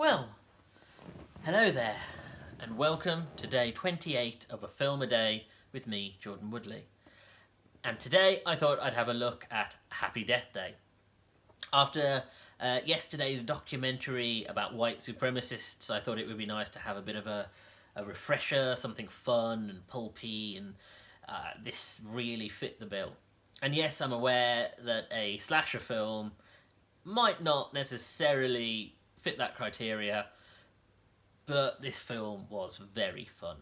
Well, hello there, and welcome to day 28 of A Film a Day with me, Jordan Woodley. And today I thought I'd have a look at Happy Death Day. After yesterday's documentary about white supremacists, I thought it would be nice to have a bit of a refresher, something fun and pulpy, and this really fit the bill. And yes, I'm aware that a slasher film might not necessarily fit that criteria, but this film was very fun.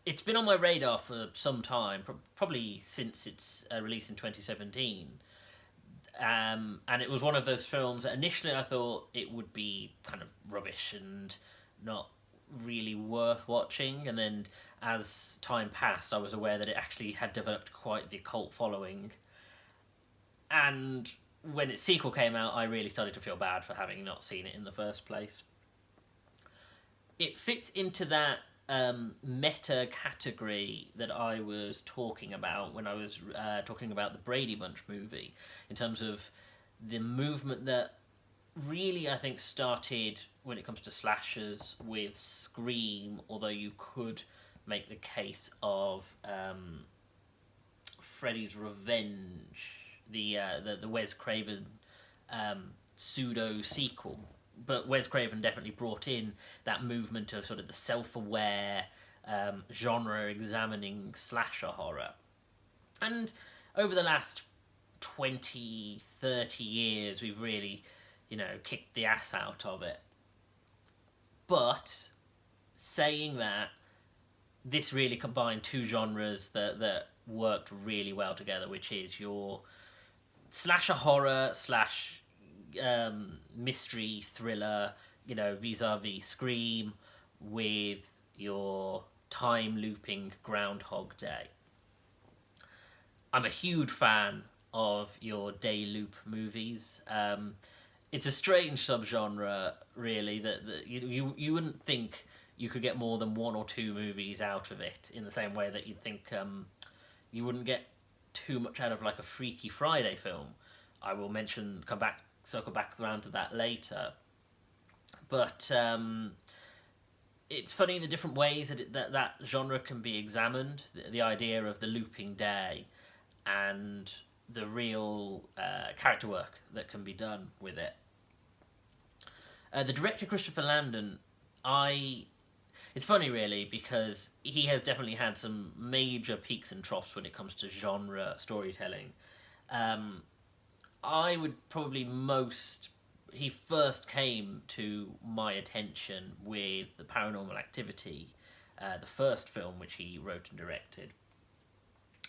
It's been on my radar for some time, probably since its release in 2017. And it was one of those films that initially I thought it would be kind of rubbish and not really worth watching, and then as time passed I was aware that it actually had developed quite the cult following, and when its sequel came out I really started to feel bad for having not seen it in the first place. It fits into that meta category that I was talking about when I was talking about the Brady Bunch movie, in terms of the movement that really I think started when it comes to slashers with Scream, although you could make the case of Freddy's Revenge, the Wes Craven pseudo sequel. But Wes Craven definitely brought in that movement of sort of the self-aware, genre-examining slasher horror. And over the last 20, 30 years, we've really, kicked the ass out of it. But, saying that, this really combined two genres that worked really well together, which is your slasher horror slash mystery thriller, vis-a-vis Scream, with your time looping Groundhog Day. I'm a huge fan of your day loop movies. It's a strange subgenre, really, that you wouldn't think you could get more than one or two movies out of it, in the same way that you'd think you wouldn't get too much out of like a Freaky Friday film. I will circle back around to that later. But it's funny the different ways that genre can be examined. The idea of the looping day and the real character work that can be done with it. The director, Christopher Landon, it's funny really, because he has definitely had some major peaks and troughs when it comes to genre storytelling. I would probably he first came to my attention with the Paranormal Activity, the first film which he wrote and directed.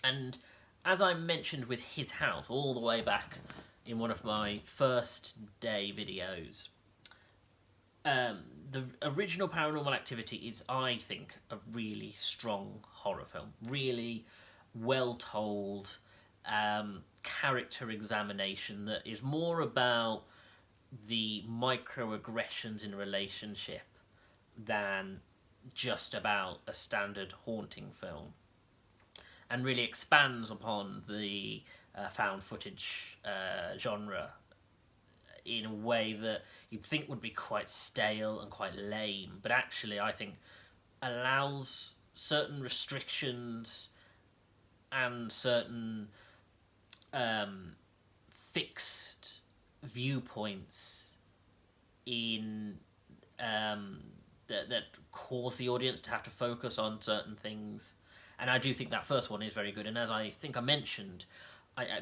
And as I mentioned with His House, all the way back in one of my first day videos, the original Paranormal Activity is, I think, a really strong horror film. Really well told, character examination that is more about the microaggressions in a relationship than just about a standard haunting film, and really expands upon the found footage genre in a way that you'd think would be quite stale and quite lame, but actually I think allows certain restrictions and certain fixed viewpoints in that cause the audience to have to focus on certain things. And I do think that first one is very good. And as I think I mentioned,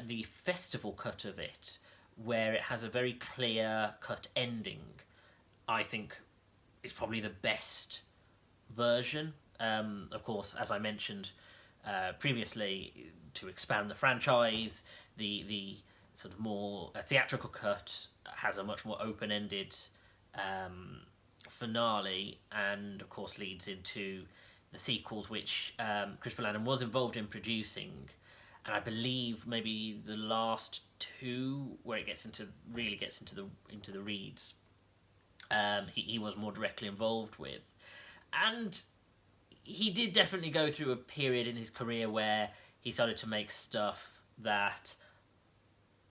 the festival cut of it, where it has a very clear-cut ending, I think is probably the best version. Of course, as I mentioned previously, to expand the franchise, the sort of more theatrical cut has a much more open-ended finale, and of course leads into the sequels, which Christopher Landon was involved in producing, and I believe maybe the last two, where it really gets into the reeds, he was more directly involved with. And he did definitely go through a period in his career where he started to make stuff that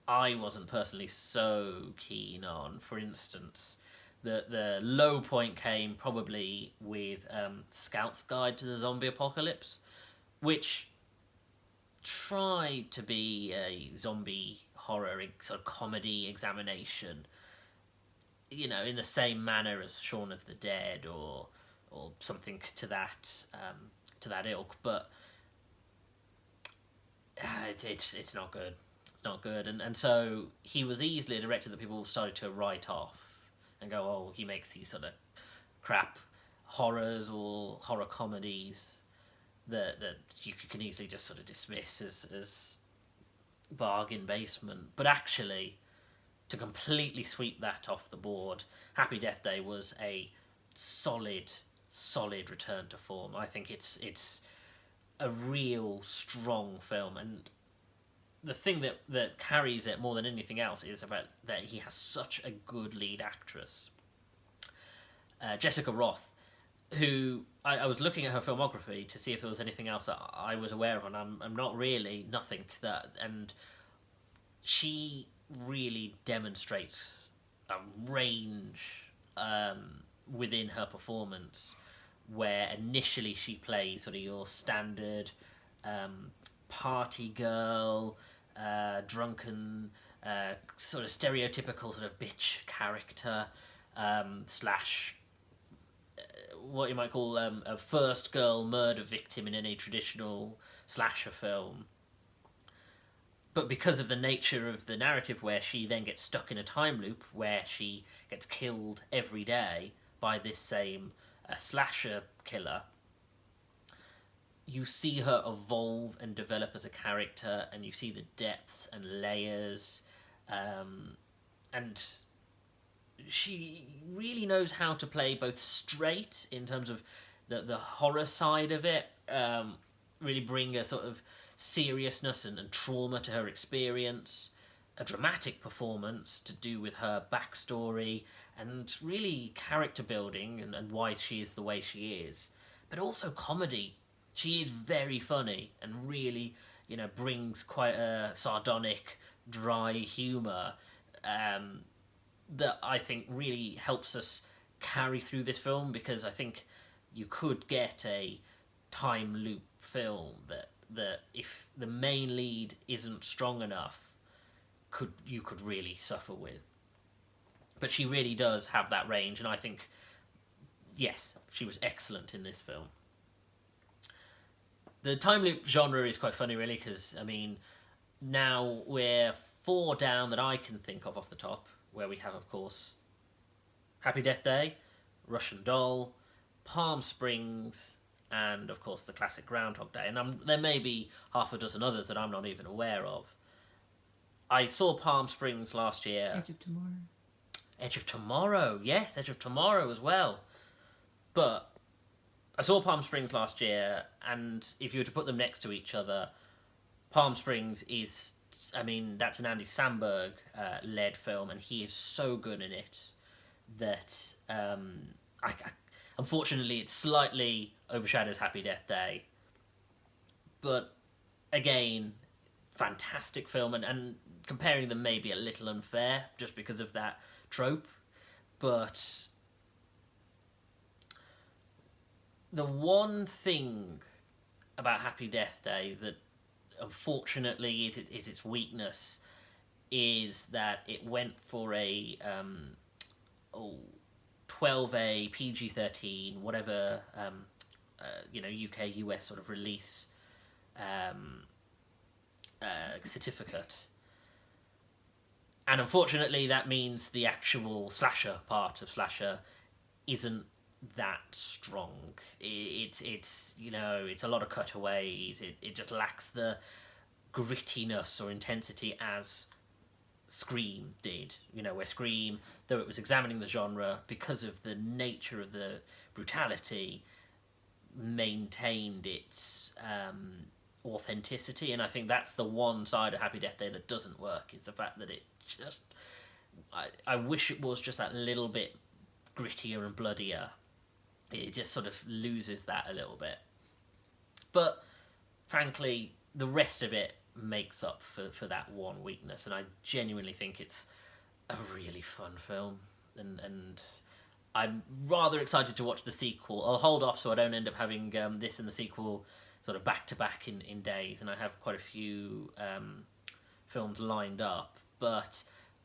I wasn't personally so keen on. For instance, the low point came probably with Scout's Guide to the Zombie Apocalypse, which tried to be a zombie horror sort of comedy examination, in the same manner as Shaun of the Dead or something to that ilk, but it's not good. It's not good, and so he was easily a director that people started to write off and go, oh, he makes these sort of crap horrors or horror comedies that you can easily just sort of dismiss as bargain basement. But actually, to completely sweep that off the board, Happy Death Day was a solid return to form. I think it's a real strong film, and the thing that carries it more than anything else is about that he has such a good lead actress, Jessica Roth, who I was looking at her filmography to see if there was anything else that I was aware of, and I'm not really, nothing that, and she really demonstrates a range within her performance, where initially she plays sort of your standard party girl, drunken, sort of stereotypical sort of bitch character, slash what you might call a first girl murder victim in any traditional slasher film. But because of the nature of the narrative, where she then gets stuck in a time loop where she gets killed every day by this same slasher killer, you see her evolve and develop as a character, and you see the depths and layers, and she really knows how to play both straight in terms of the horror side of it, really bring a sort of seriousness and trauma to her experience, a dramatic performance to do with her backstory, and really character building and why she is the way she is, but also comedy. She is very funny and really, brings quite a sardonic, dry humour that I think really helps us carry through this film, because I think you could get a time loop film that if the main lead isn't strong enough, you could really suffer with. But she really does have that range, and I think, yes, she was excellent in this film. The time loop genre is quite funny, really, because, now we're 4 down that I can think of off the top, where we have, of course, Happy Death Day, Russian Doll, Palm Springs, and, of course, the classic Groundhog Day. And there may be half a dozen others that I'm not even aware of. I saw Palm Springs last year. Edge of Tomorrow. Edge of Tomorrow, yes, Edge of Tomorrow as well. But I saw Palm Springs last year, and if you were to put them next to each other, Palm Springs is, that's an Andy Samberg led film, and he is so good in it that unfortunately it slightly overshadows Happy Death Day. But again, fantastic film, and comparing them may be a little unfair just because of that trope, but the one thing about Happy Death Day that unfortunately is its weakness is that it went for a 12A, PG-13, whatever, UK, US sort of release certificate. And unfortunately that means the actual slasher part of slasher isn't that strong. It's a lot of cutaways. It just lacks the grittiness or intensity as Scream did. Where Scream, though it was examining the genre, because of the nature of the brutality, maintained its authenticity. And I think that's the one side of Happy Death Day that doesn't work, is the fact that it just... I wish it was just that little bit grittier and bloodier. It just sort of loses that a little bit. But frankly, the rest of it makes up for that one weakness, and I genuinely think it's a really fun film, and I'm rather excited to watch the sequel. I'll hold off so I don't end up having this and the sequel sort of back to back in days, and I have quite a few films lined up, but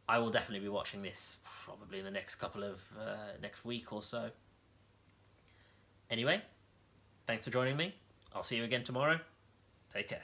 I will definitely be watching this probably in the next couple of next week or so. Anyway, thanks for joining me. I'll see you again tomorrow. Take care.